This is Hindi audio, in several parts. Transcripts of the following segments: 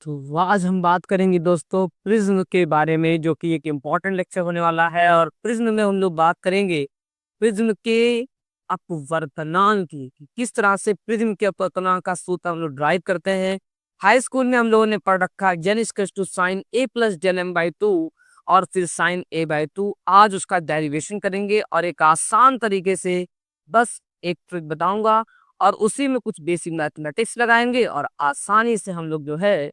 तो आज हम बात करेंगे दोस्तों प्रिज्म के बारे में, जो कि एक इम्पोर्टेंट लेक्चर होने वाला है। और प्रिज्म में हम लोग बात करेंगे प्रिज्म के अपवर्तनांक की, कि किस तरह से प्रिज्म के अपवर्तनांक का सूत्र हम लोग ड्राइव करते हैं। हाई स्कूल में हम लोगों ने पढ़ रखा है जेन equals to sine A plus जेन एम बाई टू और फिर साइन ए बाई टू। आज उसका डेरिवेशन करेंगे और एक आसान तरीके से बस एक ट्रिक बताऊंगा और उसी में कुछ बेसिक मैथमेटिक्स लगाएंगे और आसानी से हम लोग जो है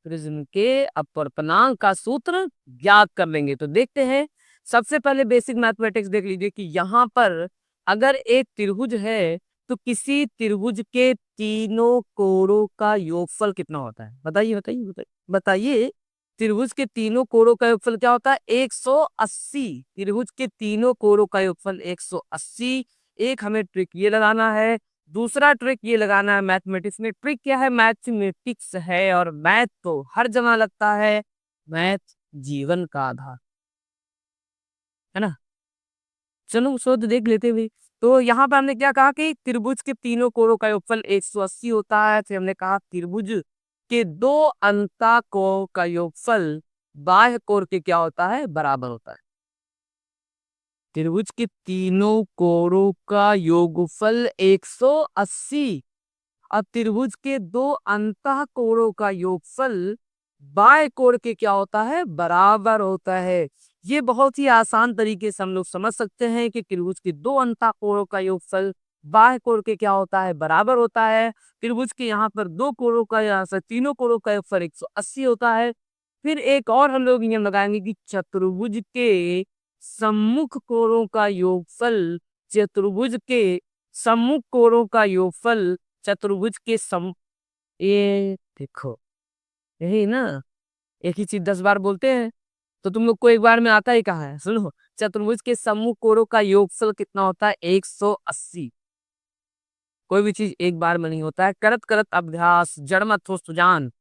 प्रिज्म के अपवर्तनांक का सूत्र ज्ञात कर लेंगे। तो देखते हैं, सबसे पहले बेसिक मैथमेटिक्स देख लीजिए कि यहाँ पर अगर एक त्रिभुज है तो किसी त्रिभुज के तीनों कोणों का योगफल कितना होता है। बताइए बताइए बताइए बताइए। त्रिभुज के तीनों कोणों का योगफल क्या होता है? 180। त्रिभुज के तीनों कोणों का योगफल 180। एक हमें ट्रिक ये लगाना है, दूसरा ट्रिक ये लगाना है। मैथमेटिक्स में ट्रिक क्या है? मैथमेटिक्स है और मैथ तो हर जगह लगता है। मैथ जीवन का आधार है ना। चलो शोध देख लेते हुए, तो यहाँ पर हमने क्या कहा कि त्रिभुज के तीनों कोणों का योगफल 180 होता है। फिर हमने कहा त्रिभुज के दो अंतःकोण का योगफल बाह्य कोण के क्या होता है? बराबर होता है। त्रिभुज के तीनों कोणों का योगफल 180 और त्रिभुज के दो अंतःकोणों का योगफल बाह्य कोण के क्या होता है? बराबर होता है। ये बहुत ही आसान तरीके से हम लोग समझ सकते हैं कि त्रिभुज के दो अंतःकोणों का योगफल बाह्य कोण के क्या होता है? बराबर होता है। त्रिभुज के यहाँ पर दो कोणों का, यहाँ से तीनों कोणों का योगफल 180 होता है। फिर एक और हम लोग नियम लगाएंगे कि चतुर्भुज के सम्मुख कोणों का योगफल, चतुर्भुज के सम्मुख कोणों का योगफल चतुर्भुज के सम ये देखो, यही ना, एक ही चीज 10 बार बोलते हैं तो तुम लोग को एक बार में आता ही कहाँ है। सुनो, चतुर्भुज के सम्मुख कोणों का योगफल कितना होता है? 180। कोई भी चीज एक बार में नहीं होता है। करत करत अभ्यास जड़मत हो सुजान,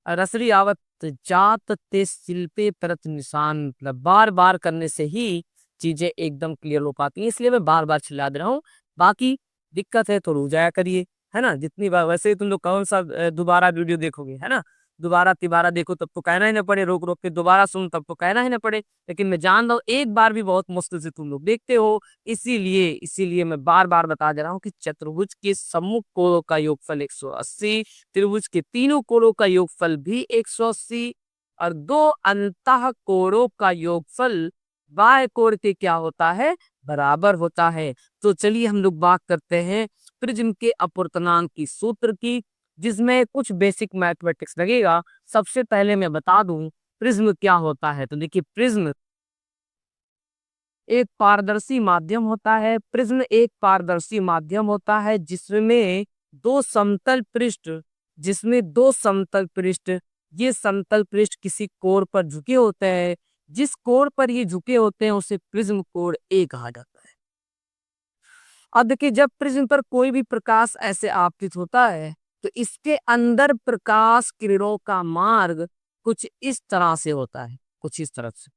रसरी आवत जात ते शिल्पे परत निशान। मतलब बार बार करने से ही चीजें एकदम क्लियर हो पाती हैं, इसलिए मैं बार बार चिल्ला दे रहा हूँ। बाकी दिक्कत है तो रुक जाया करिए, है ना। जितनी बार वैसे ही तुम लोग कौन सा दोबारा वीडियो देखोगे, है ना। दोबारा तिबारा देखो तब तो कहना ही ना पड़े, रोक रोक के दोबारा सुन तब तो कहना ही ना पड़े। लेकिन मैं जान रहा हूँ एक बार भी बहुत मुश्किल से तुम लोग देखते हो, इसीलिए इसीलिए मैं बार बार बता दे रहा हूँ कि चतुर्भुज के सम्मुख कोणों का योगफल 180, त्रिभुज के तीनों कोणों का योगफल भी 180 और दो अंतः कोणों का योगफल बाह्य कोण के क्या होता है? बराबर होता है। तो चलिए हम लोग बात करते हैं प्रिज्म के अपवर्तनांक की सूत्र की, जिसमें कुछ बेसिक मैथमेटिक्स लगेगा। सबसे पहले मैं बता दूं प्रिज्म क्या होता है। तो देखिए, प्रिज्म एक पारदर्शी माध्यम होता है। प्रिज्म एक पारदर्शी माध्यम होता है जिसमें दो समतल पृष्ठ जिसमें दो समतल पृष्ठ ये समतल पृष्ठ किसी कोण पर झुके होते हैं। जिस कोण पर ये झुके होते हैं उसे प्रिज्म कोण ए कहा जाता है। अब देखिए, जब प्रिज्म पर कोई भी प्रकाश ऐसे आपतित होता है तो इसके अंदर प्रकाश किरणों का मार्ग कुछ इस तरह से होता है, कुछ इस तरह से।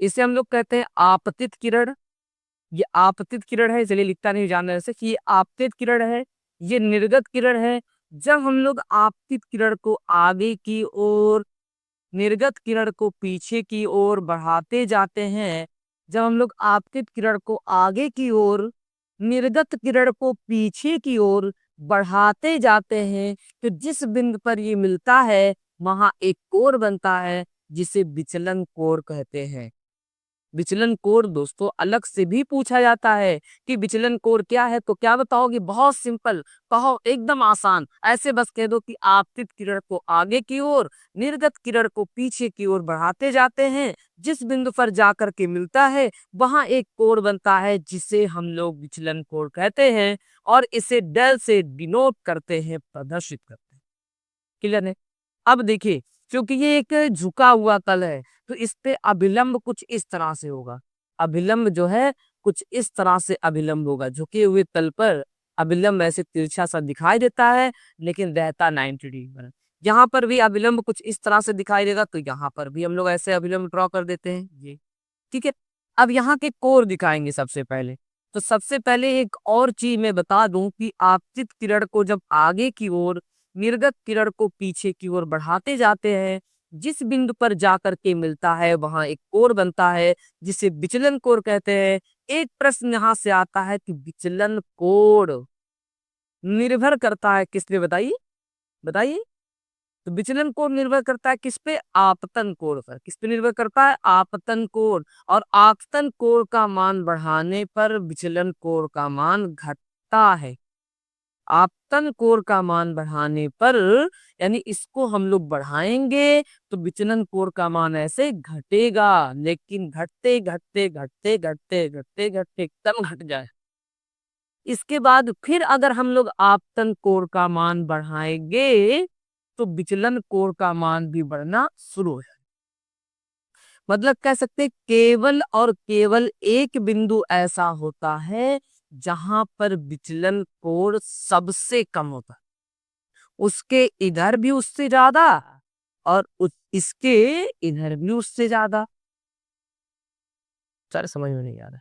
इसे हम लोग कहते हैं आपतित किरण। ये आपतित किरण है, इसलिए लिखता नहीं जानना जैसे कि ये आपतित किरण है, ये निर्गत किरण है। जब हम लोग आपतित किरण को आगे की ओर, निर्गत किरण को पीछे की ओर बढ़ाते जाते हैं, जब हम लोग आपतित किरण को आगे की ओर, निर्गत किरण को पीछे की ओर बढ़ाते जाते हैं, तो जिस बिंदु पर ये मिलता है वहां एक कोण बनता है जिसे विचलन कोण कहते हैं। विचलन कोण दोस्तों अलग से भी पूछा जाता है कि विचलन कोण क्या है, तो क्या बताओगे? बहुत सिंपल, कहो एकदम आसान, ऐसे बस कह दो कि आपतित किरण को आगे की ओर, निर्गत किरण को पीछे की ओर बढ़ाते जाते हैं, जिस बिंदु पर जाकर के मिलता है वहां एक कोण बनता है जिसे हम लोग विचलन कोण कहते हैं और इसे डेल से डिनोट करते हैं, प्रदर्शित करते हैं। क्लियर है? अब देखिए, क्योंकि ये एक झुका हुआ तल है तो इस पे अभिलंब कुछ इस तरह से होगा। अभिलंब जो है कुछ इस तरह से अभिलंब होगा। झुके हुए तल पर अभिलंब ऐसे तिरछा सा दिखाई देता है लेकिन रहता 90 डिग्री पर। यहाँ पर भी अभिलंब कुछ इस तरह से दिखाई देगा तो यहाँ पर भी हम लोग ऐसे अभिलंब ड्रॉ कर देते हैं ये। ठीक है। अब यहाँ के कोण दिखाएंगे सबसे पहले। तो सबसे पहले एक और चीज मैं बता दूं कि आपतित किरण को जब आगे की ओर, निर्गत किरण को पीछे की ओर बढ़ाते जाते हैं। जिस बिंदु पर जाकर के मिलता है वहां एक कोण बनता है जिसे विचलन कोण कहते हैं। एक प्रश्न यहाँ से आता है कि विचलन कोण निर्भर करता है किस पे, बताइए बताइए। तो विचलन कोण निर्भर करता है किस पे? आपतन कोण पर। किस पे निर्भर करता है? आपतन कोण। और आपतन कोण का मान बढ़ाने पर विचलन कोण का मान घटता है। आपतन कोण का मान बढ़ाने पर, यानी इसको हम लोग बढ़ाएंगे तो विचलन कोण का मान ऐसे घटेगा, लेकिन घटते घटते घटते घटते घटते घटते एकदम घट जाए। इसके बाद फिर अगर हम लोग आपतन कोण का मान बढ़ाएंगे तो विचलन कोण का मान भी बढ़ना शुरू हो जाए। मतलब कह सकते हैं केवल और केवल एक बिंदु ऐसा होता है जहां पर विचलन कोण सबसे कम होता है। उसके इधर भी उससे ज्यादा और इसके इधर भी उससे ज्यादा। सर समझ में नहीं आ रहा।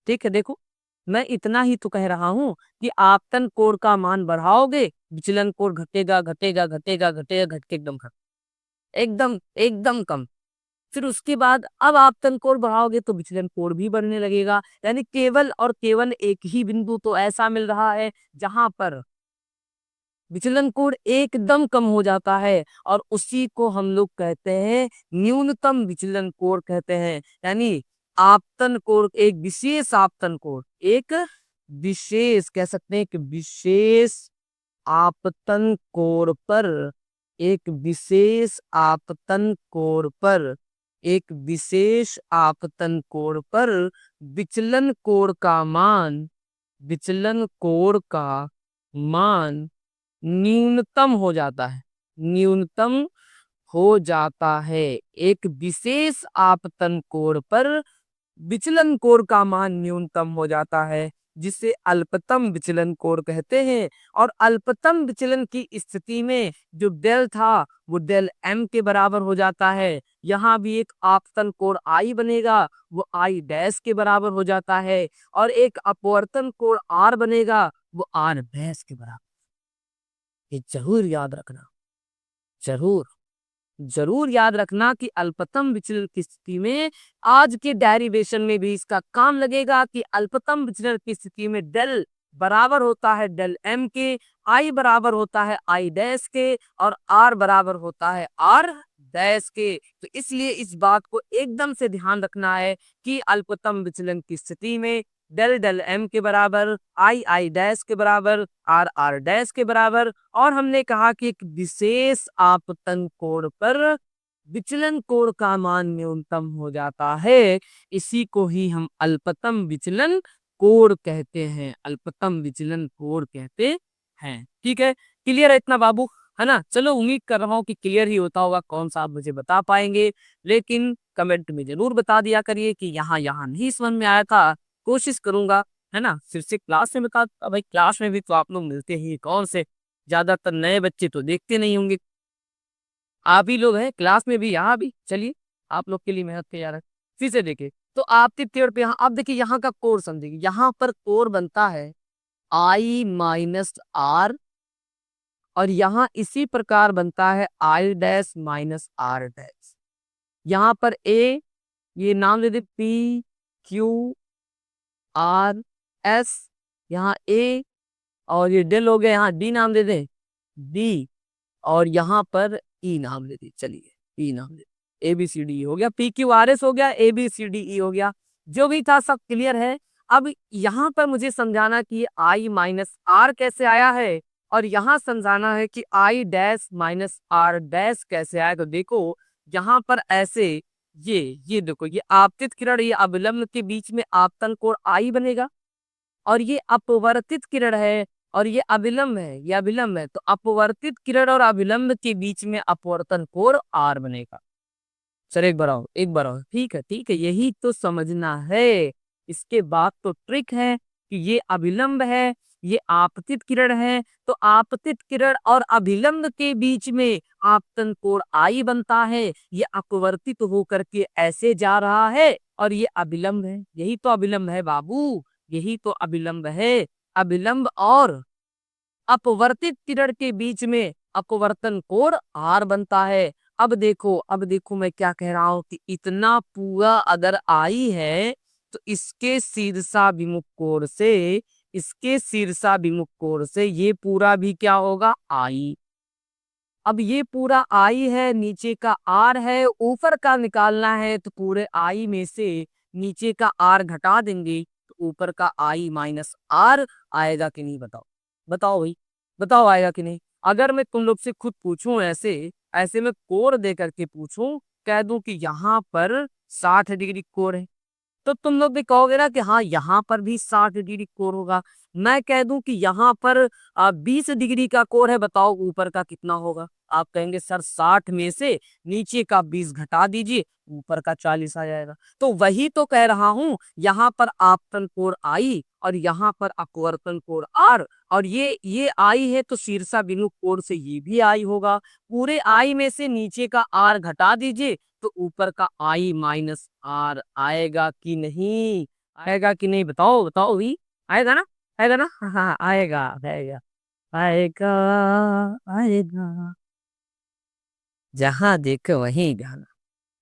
ठीक है, देखो मैं इतना ही तो कह रहा हूं कि आपतन कोण का मान बढ़ाओगे विचलन कोण घटेगा घटेगा घटेगा घटेगा घट के एकदम खत्म, एकदम एकदम कम। फिर उसके बाद अब आपतन कोण बढ़ाओगे तो विचलन कोण भी बढ़ने लगेगा। यानी केवल और केवल एक ही बिंदु तो ऐसा मिल रहा है जहां पर विचलन कोण एकदम कम हो जाता है और उसी को हम लोग कहते हैं न्यूनतम विचलन कोण कहते हैं। यानी आपतन कोण, एक विशेष आपतन कोण, एक विशेष कह सकते हैं कि विशेष आपतन कोण पर, एक विशेष आपतन कोण पर, एक विशेष आपतन कोण पर विचलन कोण का मान, विचलन कोण का मान न्यूनतम हो जाता है, न्यूनतम हो जाता है। एक विशेष आपतन कोण पर विचलन कोण का मान न्यूनतम हो जाता है जिसे अल्पतम विचलन कोण कहते हैं। और अल्पतम विचलन की स्थिति में जो डेल था वो डेल एम के बराबर हो जाता है। यहाँ भी एक आपतन कोण आई बनेगा, वो आई डैश के बराबर हो जाता है। और एक अपवर्तन कोण आर बनेगा, वो आर डैश के बराबर। ये जरूर याद रखना, जरूर जरूर याद रखना कि अल्पतम विचलन की स्थिति में, आज के डेरिवेशन में भी इसका काम लगेगा कि अल्पतम विचलन की स्थिति में डेल बराबर होता है डेल एम के, आई बराबर होता है आई डैश के और आर बराबर होता है आर डैश के। तो इसलिए इस बात को एकदम से ध्यान रखना है कि अल्पतम विचलन की स्थिति में डेल डेल एम के बराबर, आई आई डैश के बराबर, आर आर डैश के बराबर। और हमने कहा कि एक विशेष आपतन कोण पर विचलन कोण का मान न्यूनतम हो जाता है। इसी को ही हम अल्पतम विचलन कोण कहते हैं, अल्पतम विचलन कोण कहते हैं। ठीक है, क्लियर है इतना बाबू, है ना? चलो उम्मीद कर रहा हूँ कि क्लियर ही होता होगा, कौन सा आप मुझे बता पाएंगे, लेकिन कमेंट में जरूर बता दिया करिए कि यहाँ यहाँ नहीं समझ में आया था। कोशिश करूंगा, है ना, फिर से क्लास में बता। भाई क्लास में भी तो आप लोग मिलते ही कौन से, ज्यादातर नए बच्चे तो देखते नहीं होंगे, आप ही लोग हैं क्लास में भी यहाँ भी। चलिए आप लोग के लिए मेहनत किया जा रहा है। फिर से देखिए, तो आपके पेड़ पे यहाँ आप देखिए यहाँ का कोण समझिए, यहाँ पर कोण बनता है आई माइनस आर और यहाँ इसी प्रकार बनता है I dash minus R dash. यहाँ पर ए, ये नाम दे दे पी क्यू आर एस, यहाँ ए, और ये डेल हो गया, यहाँ डी नाम दे दे डी, और यहाँ पर ई नाम दे दी। चलिए ई नाम दे, ए बी सी डी हो गया, पी क्यू आर एस हो गया, A B C D E हो गया। जो भी था सब क्लियर है। अब यहाँ पर मुझे समझाना कि आई माइनस आर कैसे आया है और यहाँ समझाना है कि I dash minus R dash कैसे आया। तो देखो यहाँ पर ऐसे ये देखो, ये आपतित किरण, ये अविलंब के बीच में आपतन कोण आई बनेगा और ये अपवर्तित किरण है और ये अविलंब है, ये अविलंब है। तो अपवर्तित किरण और अविलंब के बीच में अपवर्तन कोण आर बनेगा। सर एक बार आओ, एक बार आओ। ठीक है ठीक है, यही तो समझना है। इसके बाद तो ट्रिक है कि ये अविलंब है, ये आपतित किरण है, तो आपतित किरण और अभिलंब के बीच में आपतन कोण आई बनता है। ये अपवर्तित होकर के ऐसे जा रहा है और ये अभिलंब है। यही तो अभिलंब है बाबू, यही तो अभिलंब है। अभिलंब और अपवर्तित किरण के बीच में अपवर्तन कोण R बनता है। अब देखो मैं क्या कह रहा हूं कि इतना पूरा अगर आई है तो इसके शीर्षाभिमुख कोण से ये पूरा भी क्या होगा आई। अब ये पूरा आई है, नीचे का आर है, ऊपर का निकालना है तो पूरे आई में से नीचे का आर घटा देंगे तो ऊपर का आई माइनस आर आएगा कि नहीं बताओ। बताओ भाई, बताओ आएगा कि नहीं। अगर मैं तुम लोग से खुद पूछूं ऐसे ऐसे में कोण दे करके पूछूं, कह दूं कि यहाँ पर 60 डिग्री कोण है, तो तुम लोग भी कहोगे ना कि हाँ यहाँ पर भी 60 डिग्री कोण होगा। मैं कह दूं कि यहाँ पर 20 डिग्री का कोण है, बताओ ऊपर का कितना होगा। आप कहेंगे सर 60 में से नीचे का 20 घटा दीजिए, ऊपर का 40 आ जाएगा। तो वही तो कह रहा हूं, यहाँ पर आपतन कोण आई और यहाँ पर अपवर्तन कोण आर, और ये आई है तो शीर्षाभिमुख कोण से ये भी आई होगा। पूरे आई में से नीचे का आर घटा दीजिए तो ऊपर का आई माइनस आर आएगा कि नहीं। आएगा कि नहीं बताओ, बताओ भी। आएगा ना, आएगा ना, हाँ हाँ, आएगा आएगा आएगा आएगा। जहां देखो वहीं गाना,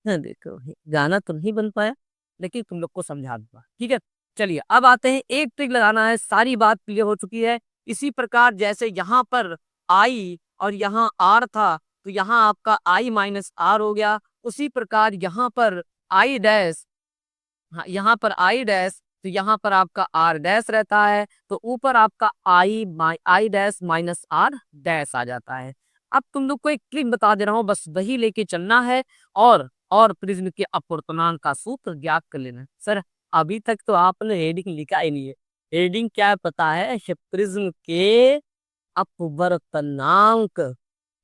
जहां देखो वहीं गाना तो नहीं बन पाया, लेकिन तुम लोग को समझा दूंगा, ठीक है। चलिए अब आते हैं, एक ट्रिक लगाना है, सारी बात क्लियर हो चुकी है। इसी प्रकार जैसे यहाँ पर आई और यहाँ आर था तो यहाँ आपका आई माइनस आर हो गया। उसी प्रकार यहाँ पर आई डैश, हाँ यहाँ पर आई डैश तो यहाँ पर आपका आर डैश रहता है, तो ऊपर आपका I dash minus R dash आ जाता है। अब तुम लोग को एक ट्रिक बता दे रहा हूँ, बस वही लेके चलना है और प्रिज्म के अपवर्तनांक का सूत्र ज्ञात कर लेना है। सर अभी तक तो आपने हेडिंग लिखा ही नहीं है, हेडिंग क्या पता है, प्रिज्म के अपवर्तनांक,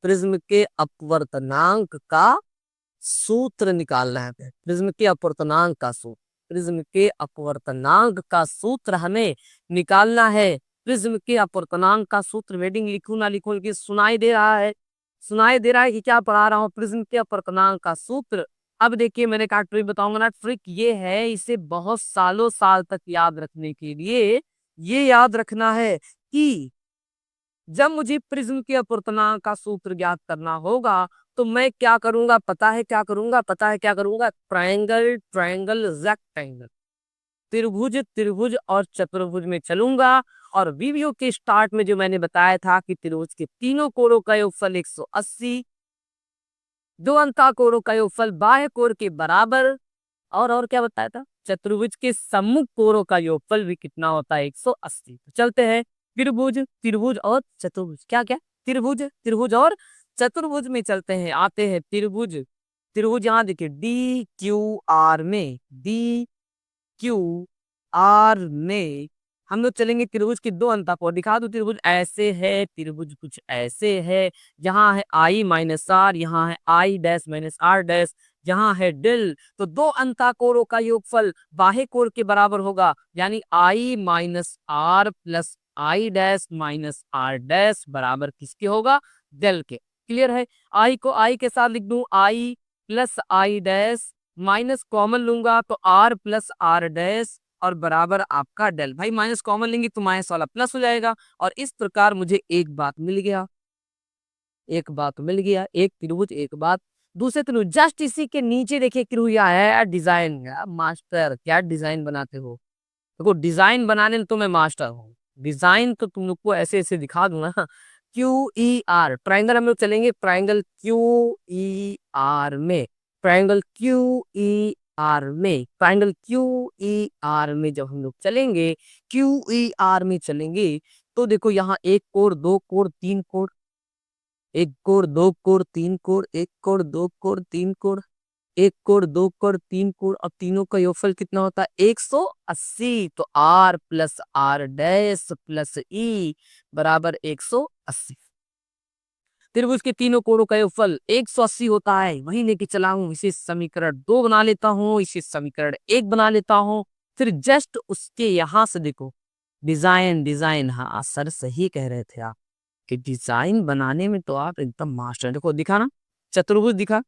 प्रिज्म के अपवर्तनांक का सूत्र निकालना है। प्रिज्म के अपवर्तनांक का सूत्र, प्रिज्म के अपवर्तनांक का सूत्र हमें निकालना है। प्रिज्म के अपवर्तनांक का सूत्र हेडिंग लिखूं ना लिखूं, लेकिन सुनाई दे रहा है, सुनाई दे रहा है कि क्या पढ़ा रहा हूं। प्रिज्म के अपवर्तनांक का सूत्र, अब देखिए मैंने कहा ट्रिक बताऊंगा ना, ट्रिक ये है, इसे बहुत सालों साल तक याद रखने के लिए ये याद रखना है कि जब मुझे प्रिज्म के अपवर्तनांक का सूत्र ज्ञात करना होगा तो मैं क्या करूंगा, पता है क्या करूंगा, पता है क्या करूंगा, ट्रायंगल ट्रायंगल रेक्टेंगल, त्रिभुज त्रिभुज और चतुर्भुज में चलूंगा। और वीडियो के स्टार्ट में जो मैंने बताया था कि त्रिभुज के तीनों कोणों का योगफल 180, दो अंता कोणों का योगफल बाह्य कोण के बराबर, और क्या बताया था, चतुर्भुज के सम्मुख कोणों का योगफल भी कितना होता है, 180। तो चलते हैं त्रिभुज त्रिभुज और चतुर्भुज, क्या क्या, त्रिभुज त्रिभुज और चतुर्भुज में चलते हैं। आते हैं त्रिभुज, त्रिभुज यहाँ देखिए डी क्यू आर में, डी क्यू आर में हम लोग चलेंगे त्रिभुज की दो अंता को दिखा दो। त्रिभुज ऐसे है, त्रिभुज कुछ ऐसे है, यहाँ है आई माइनस आर, यहाँ है I dash minus R dash, यहाँ है डेल। तो दो अंता कोणों का योगफल बाह्य कोण के बराबर होगा, यानी I minus R plus I dash minus R dash बराबर किसके होगा, डेल के। क्लियर है। आई को आई के साथ लिख दूं, I plus I dash, minus common लूंगा तो आर प्लस आर डैश और बराबर आपका डेल। भाई माइनस कॉमन लेंगे तो माइनस वाला प्लस हो जाएगा। और इस प्रकार मुझे एक बात मिल गया, एक बात मिल गया, एक त्रिभुज एक बात। दूसरे त्रिभुज जस्ट इसी के नीचे देखिए त्रिभुज है डिजाइन, मास्टर क्या डिजाइन बनाते हो। देखो डिजाइन बनाने में तो मैं मास्टर हूँ, डिजाइन तो तुम लोग को ऐसे ऐसे दिखा दूंगा। क्यू ई आर ट्राइंगल हम लोग चलेंगे, ट्राइंगल क्यू ई आर में, ट्राइंगल क्यू ई आर में, ट्राइंगल क्यू ई आर में जब हम लोग चलेंगे, क्यू ई आर में चलेंगे तो देखो यहाँ एक कोण दो कोण तीन कोण, एक कोण दो कोण तीन कोण, एक कोण दो कोण तीन कोण, एक कोण दो कोण तीन कोण, अब तीनों का योगफल कितना होता है, 180। तो R plus R dash plus E बराबर 180। त्रिभुज के तीनों कोणों का योगफल 180 होता है, वही लेके चला हूं। इसे समीकरण 2 बना लेता हूं, इसे समीकरण 1 बना लेता हूं। फिर जस्ट उसके यहां से देखो डिजाइन, डिजाइन, हाँ सर सही कह रहे थे आप कि डिजाइन बनाने में तो आप एकदम मास्टर। देखो दिखा ना, चतुर्भुज दिखा,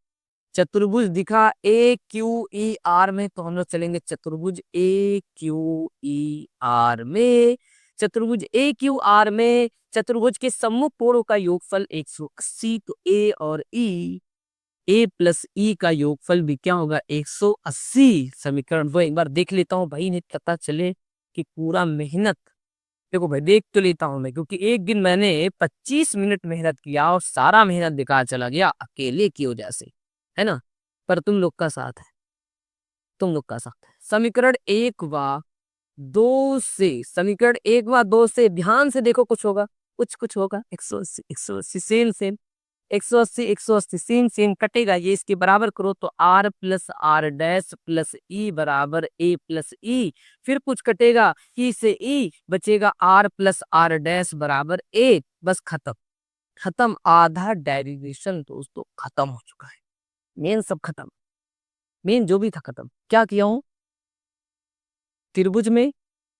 चतुर्भुज दिखा ए क्यू ई आर में, तो हम लोग चलेंगे चतुर्भुज ए क्यू ई आर में। चतुर्भुज ए क्यू आर में चतुर्भुज के सम्मुख कोणों का योगफल 180, तो ए प्लस ई का योगफल भी क्या होगा 180। समीकरण वो एक बार देख लेता हूँ भाई, नहीं पता चले कि पूरा मेहनत, देखो भाई देख तो लेता हूँ मैं, क्योंकि एक दिन मैंने 25 मिनट मेहनत किया और सारा मेहनत बेकार चला गया अकेले की वजह से, है ना। पर तुम लोग का साथ है, तुम लोग का साथ है। समीकरण 1 व 2 से, समीकरण 1 व 2 से ध्यान से देखो, कुछ होगा, कुछ होगा। 180 180 सेम सेम, 180 180 सेम सेम कटेगा, ये इसके बराबर करो तो R plus R dash plus E बराबर ए प्लस ई। फिर कुछ कटेगा, ई से ई बचेगा, आर प्लस आर डैश बराबर ए। बस खत्म, खत्म, आधा डेरिवेशन दोस्तों खत्म हो चुका है। मेन सब खत्म, मेन जो भी था खत्म। क्या किया हूं, त्रिभुज में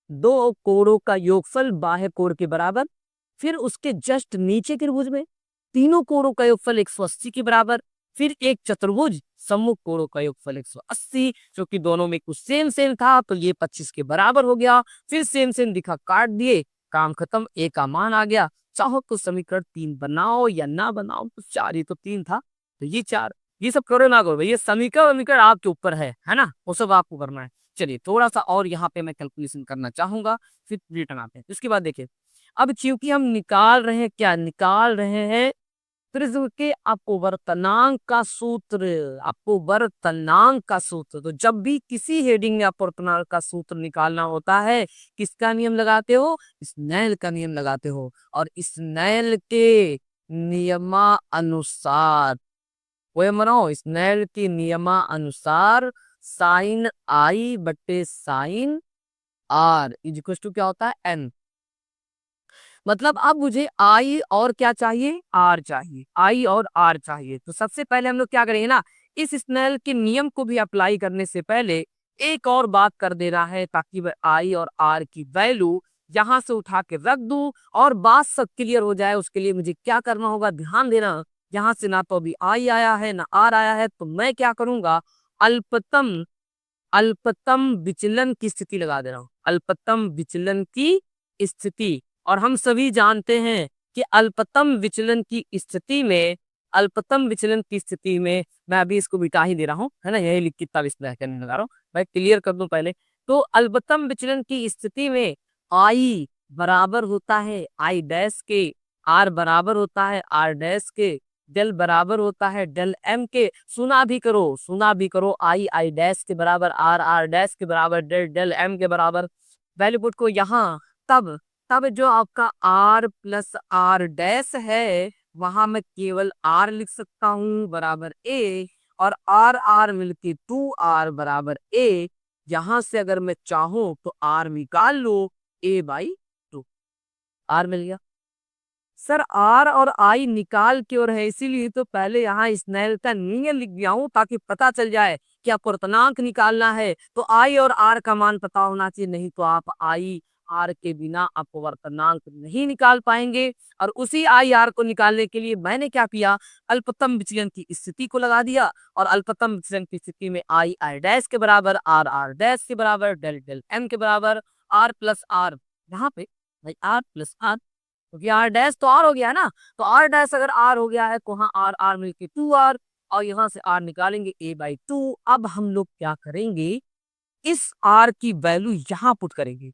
दो कोणों का योगफल बाह्य कोण के बराबर, फिर उसके जस्ट नीचे त्रिभुज में तीनों कोणों का योगफल 180 के बराबर, फिर एक चतुर्भुज सम्मुख कोणों का योगफल 180, जो कि दोनों में कुछ सेम सेम था तो ये 25 के बराबर हो गया। फिर सेम सेम दिखा, काट दिए, काम खत्म, ए का मान आ गया। चाहो तो समीकरण 3 बनाओ या ना बनाओ, तो 4 ही तो 3 था, तो ये 4। ये सब करो ना करो भैया, समीकरण समीकरण आपके ऊपर है ना, वो सब आपको करना है। चलिए थोड़ा सा और यहाँ पे मैं कैलकुलेशन करना चाहूंगा, फिर रिटर्न आते हैं। इसके बाद देखिए, अब चूंकि हम निकाल रहे हैं, क्या निकाल रहे हैं, प्रिज्म के अपवर्तनांक का सूत्र। अपवर्तनांक का सूत्र, तो जब भी किसी हेडिंग में अपवर्तनांक का सूत्र निकालना होता है, किसका नियम लगाते हो, स्नेल का नियम लगाते हो। और स्नेल के नियमानुसार, वो मनाओ, स्नेल के नियमानुसार साइन आई बटे sine R is equal to क्या होता है, एन। मतलब अब मुझे आई और क्या चाहिए, आर चाहिए, आई और आर चाहिए। तो सबसे पहले हम लोग क्या करेंगे ना, इस स्नेल के नियम को भी अप्लाई करने से पहले एक और बात कर देना है, ताकि वह आई और आर की वैल्यू यहां से उठा के रख दूं और बात सब क्लियर हो जाए। उसके लिए मुझे क्या करना होगा, ध्यान देना, यहाँ से ना तो अभी आई आया है ना आर आया है, तो मैं क्या करूंगा, अल्पतम अल्पतम विचलन की स्थिति लगा दे रहा हूं, अल्पतम विचलन की स्थिति। और हम सभी जानते हैं कि अल्पतम विचलन की स्थिति में, अल्पतम विचलन की स्थिति में, मैं अभी इसको बिठा ही दे रहा हूं, है ना, यही लिख के तब इसमें करने लगा रहा हूं, मैं क्लियर कर दूं पहले। तो अल्पतम विचलन की स्थिति में आई बराबर होता है आई डैश के, आर बराबर होता है आर डैश के, डेल बराबर होता है डेल एम के। सुना भी करो, सुना भी करो, आई आई डैश के बराबर, आर आर डैश के बराबर, डेल डेल एम के बराबर। वैल्यू पुट को यहाँ, तब तब जो आपका आर प्लस आर डैश है, वहां मैं केवल आर लिख सकता हूं बराबर ए, और आर आर मिलके 2r बराबर ए। यहां से अगर मैं चाहूं तो आर निकाल लो, a/2, आर मिल गया। सर आर और आई निकाल के और है, इसीलिए तो पहले यहाँ स्नेल का नियम लिख दिया हूं, ताकि पता चल जाए कि अपूर्णांक निकालना है तो आई और आर का मान पता होना चाहिए, नहीं तो आप आई आर के बिना अपवर्तनांक नहीं निकाल पाएंगे। और उसी आई आर को निकालने के लिए मैंने क्या किया, अल्पतम विचलन की स्थिति को लगा दिया, और अल्पतम विचलन की स्थिति में आई आई डैश के बराबर, आर आर डैश के बराबर, डेल डेल एम के बराबर, आर प्लस आर, यहाँ पे भाई आर प्लस आर, क्योंकि आर डैश तो आर हो गया ना, तो आर डैश अगर आर हो गया है तो वहां आर आर मिलके 2r, और यहाँ से आर निकालेंगे a/2। अब हम लोग क्या करेंगे, इस आर की वैल्यू यहाँ पुट करेंगे,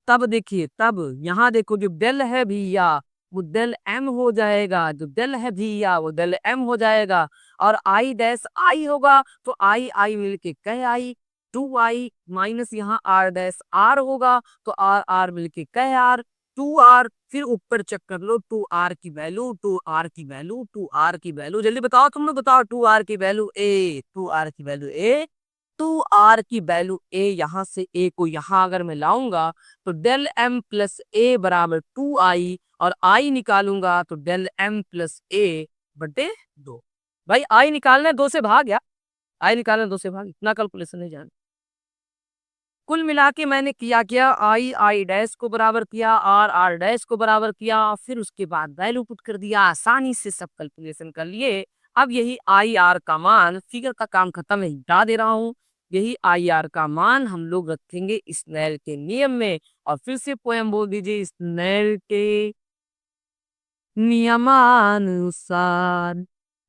तब देखिए, तब यहाँ देखो जो डेल है भैया वो डेल एम हो जाएगा, जो डेल है भैया वो डेल एम हो जाएगा। और आई डैश आई होगा तो आई आई मिलके कह आई, 2i माइनस यहाँ आर डैश आर होगा तो आर आर मिलके कह आर, 2r, फिर ऊपर चेक कर लो 2r की वैल्यू, 2r की वैल्यू, 2r की वैल्यू, जल्दी बताओ, तुम लोग बताओ, 2r की वैल्यू ए, 2r की वैल्यू ए, 2r की वैल्यू ए। यहां से ए को यहां अगर मैं लाऊंगा तो डेल एम प्लस ए बराबर 2i, और आई निकालूंगा तो डेल एम प्लस ए बटे 2। भाई आई निकालने 2 से भाग, या आई निकालने 2 से भाग, इतना कैलकुलेशन नहीं जाना। कुल मिला के मैंने किया क्या, आई आई डैश को बराबर किया, आर आर डैश को बराबर किया, फिर उसके बाद वैल्यू पुट कर दिया, आसानी से सब कैलकुलेशन कर लिए। अब यही आई आर का मान, फिगर का काम खत्म है, हटा दे रहा हूँ, यही आई आर का मान हम लोग रखेंगे स्नेल के नियम में। और फिर से पोएम बोल दीजिए, स्नेल के नियमानुसार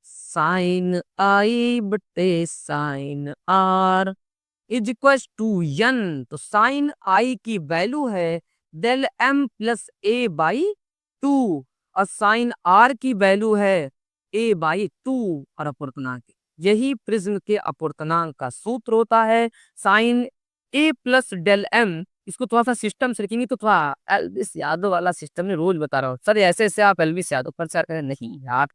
साइन आई बटे sine R is equal to N. तो साइन आई की वैल्यू है del M plus A by two और साइन आर की वैल्यू है ए बाई टू और अपूर्णांक यही प्रिज्म के अपूर्णांक का सूत्र होता है sign A plus del M. इसको थोड़ा सा सिस्टम से लिखेंगे तो थोड़ा एलविस यादव वाला सिस्टम में रोज बता रहा हूँ सर ऐसे ऐसे आप एलविस यादव पर सर करें नहीं यार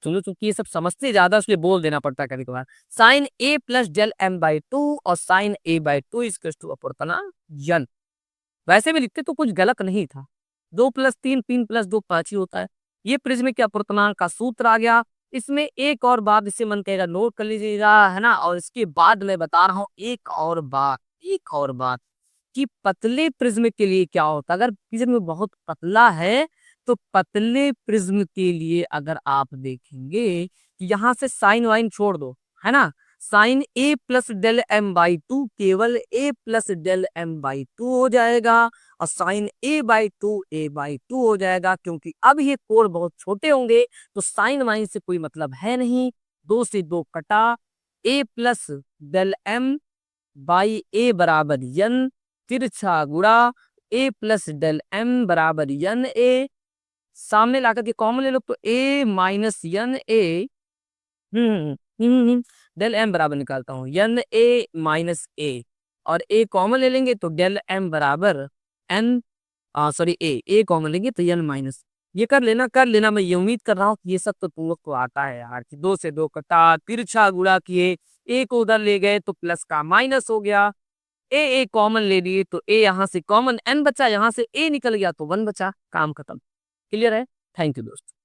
सुनो चूंकि ये सब समझते ज्यादा इसलिए बोल देना पड़ता है कभी कभार। Sine A plus del M by two और sine A by two is to अपूर्णांक यन। वैसे भी लिखते तो कुछ गलत नहीं था 2+3 3+2 5 ही होता है। ये प्रिज्म के अपूर्णांक का सूत्र आ गया। इसमें एक और बात इसे मन कहेगा नोट कर लीजिएगा है ना। और इसके बाद मैं बता रहा हूँ एक और बात कि पतले प्रिज्म के लिए क्या होता है। अगर प्रिज्म बहुत पतला है तो पतले प्रिज्म के लिए अगर आप देखेंगे कि यहाँ से साइन वाइन छोड़ दो है ना। Sine A plus del M by two केवल A plus del M by two हो जाएगा और साइन ए बाई टू हो जाएगा क्योंकि अब ये कोण बहुत छोटे होंगे तो साइन वाइन से कोई मतलब है नहीं। 2 से 2 कटा ए प्लस डेल एम बाई ए बराबर यन तिरछा गुड़ा ए प्लस डेल एम बराबर यन ए सामने लाकर के कॉमन ले लो तो ए माइनस यन ए डेल एम बराबर निकालता हूँ यन ए माइनस ए और ए कॉमन ले लेंगे तो डेल एम बराबर एन सॉरी ए कॉमन लेंगे तो एन माइनस। ये कर लेना मैं ये उम्मीद कर रहा हूँ कि ये सब तो तुम लोग को आता है यार कि 2 से 2 कटा तिरछा गुणा किए ए को उधर ले गए तो प्लस का माइनस हो गया ए कॉमन ले लिए तो ए यहाँ से कॉमन एन बचा यहाँ से ए निकल गया तो 1 बचा काम खत्म। क्लियर है। थैंक यू दोस्तों।